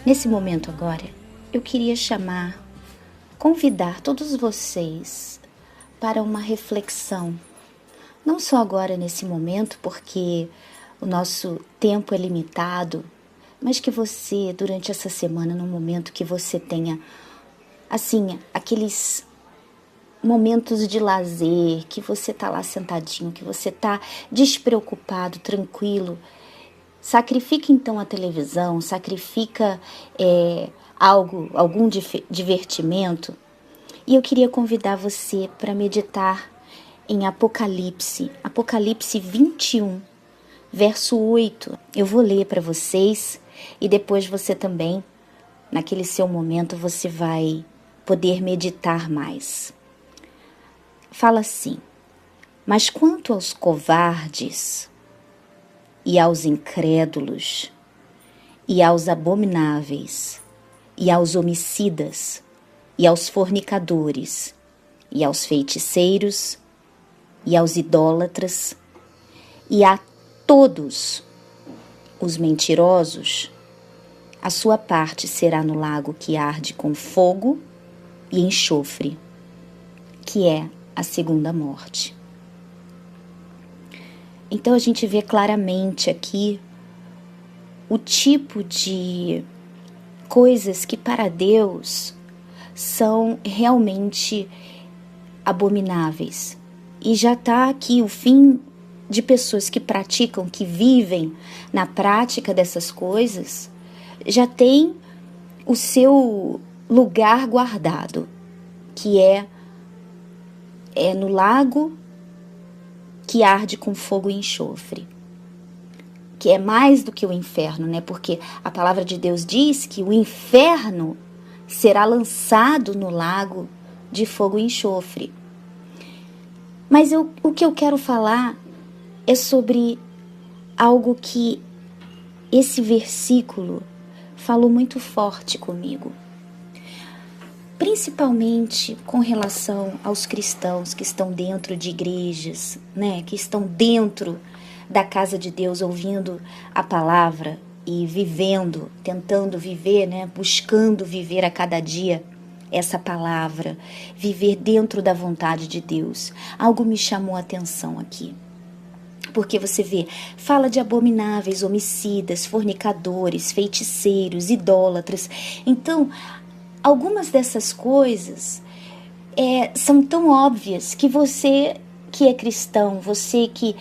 Nesse momento agora, eu queria convidar todos vocês para uma reflexão. Não só agora nesse momento, porque o nosso tempo é limitado, mas que você, durante essa semana, no momento que você tenha, assim, aqueles momentos de lazer, que você tá lá sentadinho, que você tá despreocupado, tranquilo, sacrifica então a televisão, sacrifica algum divertimento. E eu queria convidar você para meditar em Apocalipse 21, verso 8. Eu vou ler para vocês e depois você também, naquele seu momento, você vai poder meditar mais. Fala assim: mas quanto aos covardes e aos incrédulos, e aos abomináveis, e aos homicidas, e aos fornicadores, e aos feiticeiros, e aos idólatras, e a todos os mentirosos, a sua parte será no lago que arde com fogo e enxofre, que é a segunda morte. Então a gente vê claramente aqui o tipo de coisas que para Deus são realmente abomináveis. E já está aqui o fim de pessoas que praticam, que vivem na prática dessas coisas, já tem o seu lugar guardado, que é no lago que arde com fogo e enxofre, que é mais do que o inferno, né? Porque a palavra de Deus diz que o inferno será lançado no lago de fogo e enxofre. Mas o que eu quero falar é sobre algo que esse versículo falou muito forte comigo. Principalmente com relação aos cristãos que estão dentro de igrejas, né? Que estão dentro da casa de Deus, ouvindo a palavra e vivendo, tentando viver, né? Buscando viver a cada dia essa palavra, viver dentro da vontade de Deus. Algo me chamou a atenção aqui. Porque você vê, fala de abomináveis, homicidas, fornicadores, feiticeiros, idólatras. Então, algumas dessas coisas são tão óbvias que você que é cristão, você que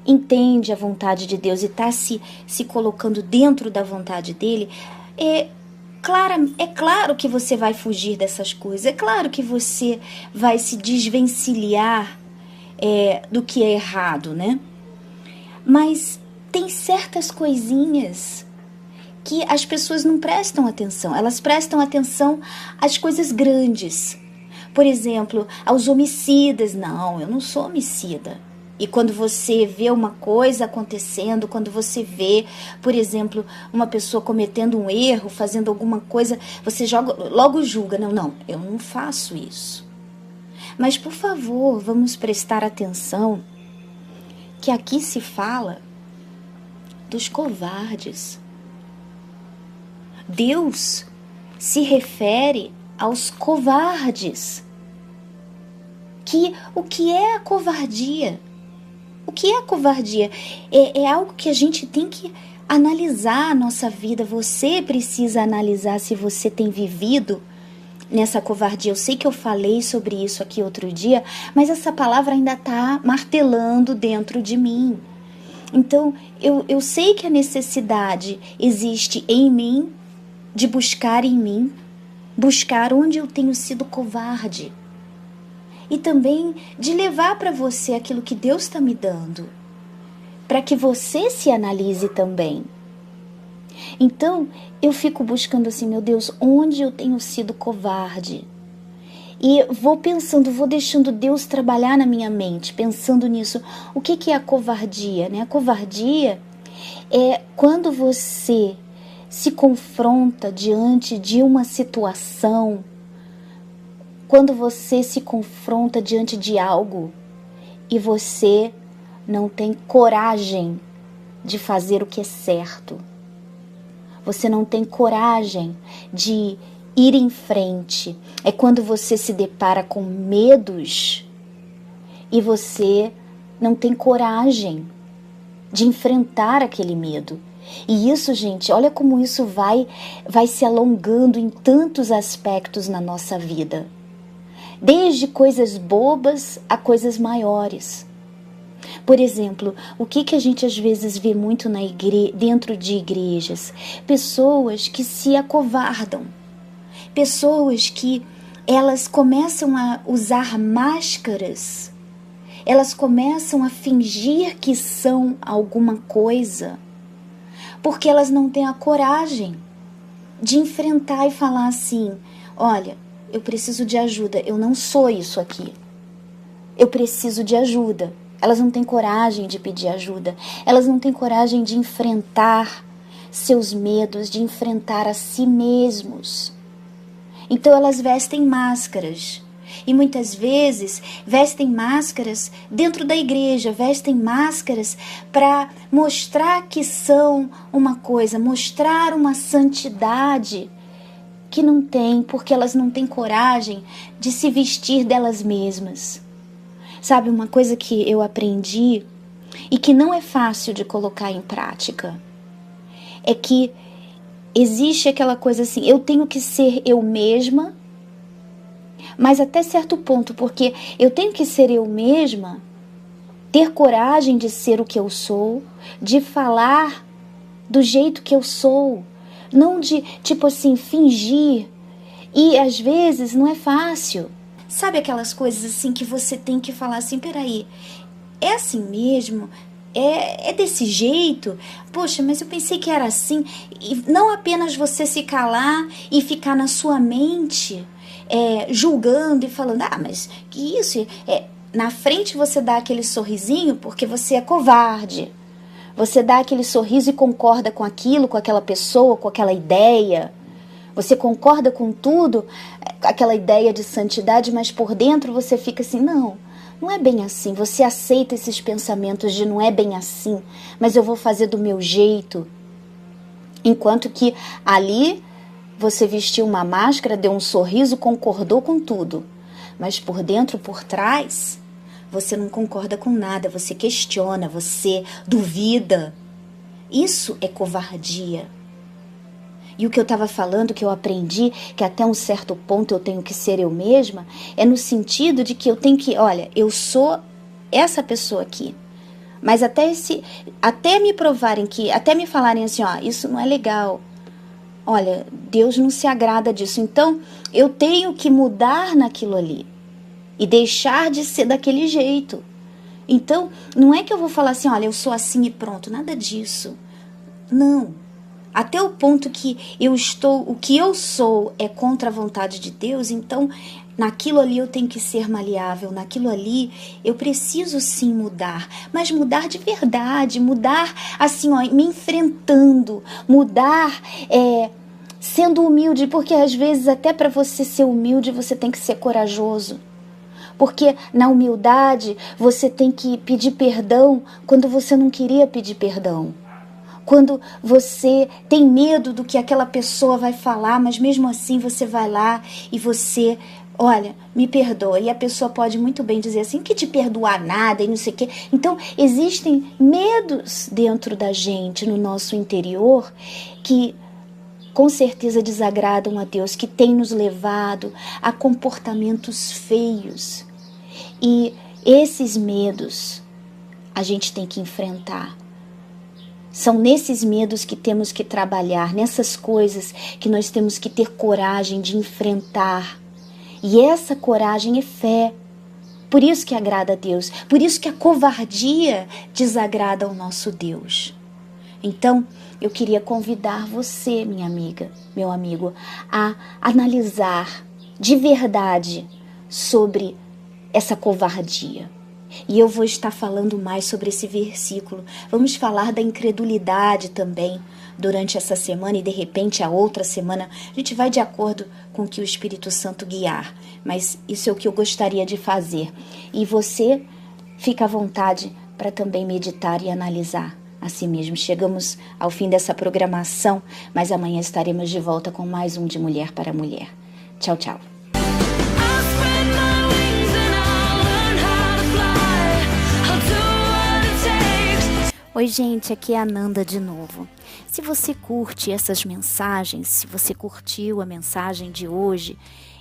entende a vontade de Deus e está se colocando dentro da vontade dele, é claro que você vai fugir dessas coisas, é claro que você vai se desvencilhar do que é errado, né? Mas tem certas coisinhas que as pessoas não prestam atenção. Elas prestam atenção às coisas grandes. Por exemplo, aos homicidas. Não, eu não sou homicida. E quando você vê uma coisa acontecendo, quando você vê, por exemplo, uma pessoa cometendo um erro, fazendo alguma coisa, você logo julga. Não, eu não faço isso. Mas, por favor, vamos prestar atenção que aqui se fala dos covardes. Deus se refere aos covardes. O que é a covardia? O que é a covardia? É algo que a gente tem que analisar a nossa vida. Você precisa analisar se você tem vivido nessa covardia. Eu sei que eu falei sobre isso aqui outro dia, mas essa palavra ainda está martelando dentro de mim. Então, eu sei que a necessidade existe em mim, de buscar em mim, buscar onde eu tenho sido covarde. E também de levar para você aquilo que Deus está me dando, para que você se analise também. Então, eu fico buscando assim, meu Deus, onde eu tenho sido covarde? E vou pensando, vou deixando Deus trabalhar na minha mente, pensando nisso. O que é a covardia, né? A covardia é quando você se confronta diante de uma situação, quando você se confronta diante de algo e você não tem coragem de fazer o que é certo. você não tem coragem de ir em frente. É quando você se depara com medos e você não tem coragem de enfrentar aquele medo. E isso, gente, olha como isso vai se alongando em tantos aspectos na nossa vida. Desde coisas bobas a coisas maiores. Por exemplo, o que a gente às vezes vê muito dentro de igrejas? Pessoas que se acovardam. Pessoas que elas começam a usar máscaras. Elas começam a fingir que são alguma coisa. Porque elas não têm a coragem de enfrentar e falar assim: olha, eu preciso de ajuda, eu não sou isso aqui. Eu preciso de ajuda. Elas não têm coragem de pedir ajuda. Elas não têm coragem de enfrentar seus medos, de enfrentar a si mesmos. Então elas vestem máscaras. E muitas vezes vestem máscaras dentro da igreja, vestem máscaras para mostrar que são uma coisa, mostrar uma santidade que não tem, porque elas não têm coragem de se vestir delas mesmas. Sabe, uma coisa que eu aprendi e que não é fácil de colocar em prática é que existe aquela coisa assim: eu tenho que ser eu mesma, mas até certo ponto, porque eu tenho que ser eu mesma, ter coragem de ser o que eu sou, de falar do jeito que eu sou, não de, tipo assim, fingir. E às vezes não é fácil. Sabe aquelas coisas assim que você tem que falar assim: peraí, é assim mesmo? É desse jeito? Poxa, mas eu pensei que era assim. E não apenas você se calar e ficar na sua mente julgando e falando: ah, mas que isso? Na frente você dá aquele sorrisinho porque você é covarde. Você dá aquele sorriso e concorda com aquilo, com aquela pessoa, com aquela ideia. Você concorda com tudo, aquela ideia de santidade, mas por dentro você fica assim: não é bem assim. Você aceita esses pensamentos de não é bem assim, mas eu vou fazer do meu jeito. Enquanto que ali você vestiu uma máscara, deu um sorriso, concordou com tudo. Mas por dentro, por trás, você não concorda com nada, você questiona, você duvida. Isso é covardia. E o que eu estava falando, que eu aprendi, que até um certo ponto eu tenho que ser eu mesma, é no sentido de que eu tenho que, olha, eu sou essa pessoa aqui. Mas até me provarem que, até me falarem assim, ó, isso não é legal. Olha, Deus não se agrada disso. Então, eu tenho que mudar naquilo ali. E deixar de ser daquele jeito. Então, não é que eu vou falar assim, olha, eu sou assim e pronto. Nada disso. Não. Até o ponto que o que eu sou é contra a vontade de Deus, então naquilo ali eu tenho que ser maleável, naquilo ali eu preciso sim mudar, mas mudar de verdade, mudar assim, ó, me enfrentando, mudar sendo humilde, porque às vezes até para você ser humilde você tem que ser corajoso. Porque na humildade você tem que pedir perdão quando você não queria pedir perdão. Quando você tem medo do que aquela pessoa vai falar, mas mesmo assim você vai lá e você, olha, me perdoa. E a pessoa pode muito bem dizer assim, que te perdoar nada e não sei o quê. Então, existem medos dentro da gente, no nosso interior, que com certeza desagradam a Deus, que tem nos levado a comportamentos feios. E esses medos a gente tem que enfrentar. São nesses medos que temos que trabalhar, nessas coisas que nós temos que ter coragem de enfrentar. E essa coragem é fé. Por isso que agrada a Deus. Por isso que a covardia desagrada ao nosso Deus. Então, eu queria convidar você, minha amiga, meu amigo, a analisar de verdade sobre essa covardia. E eu vou estar falando mais sobre esse versículo. Vamos falar da incredulidade também durante essa semana e de repente a outra semana. A gente vai de acordo com o que o Espírito Santo guiar. Mas isso é o que eu gostaria de fazer. E você fica à vontade para também meditar e analisar Assim mesmo, chegamos ao fim dessa programação, mas amanhã estaremos de volta com mais um de Mulher para Mulher. Tchau, tchau. Oi, gente, aqui é a Nanda de novo. Se você curte essas mensagens, se você curtiu a mensagem de hoje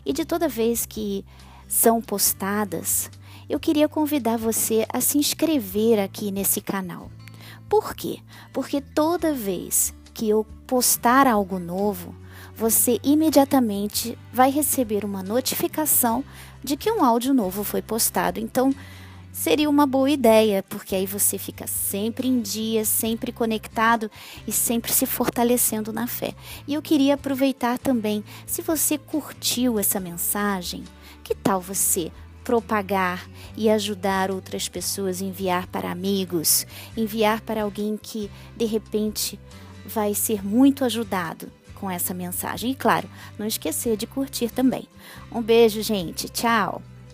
e de toda vez que são postadas, eu queria convidar você a se inscrever aqui nesse canal. Por quê? Porque toda vez que eu postar algo novo, você imediatamente vai receber uma notificação de que um áudio novo foi postado. Então, seria uma boa ideia, porque aí você fica sempre em dia, sempre conectado e sempre se fortalecendo na fé. E eu queria aproveitar também, se você curtiu essa mensagem, que tal você propagar e ajudar outras pessoas, enviar para amigos, enviar para alguém que de repente vai ser muito ajudado com essa mensagem. E claro, não esquecer de curtir também. Um beijo, gente. Tchau!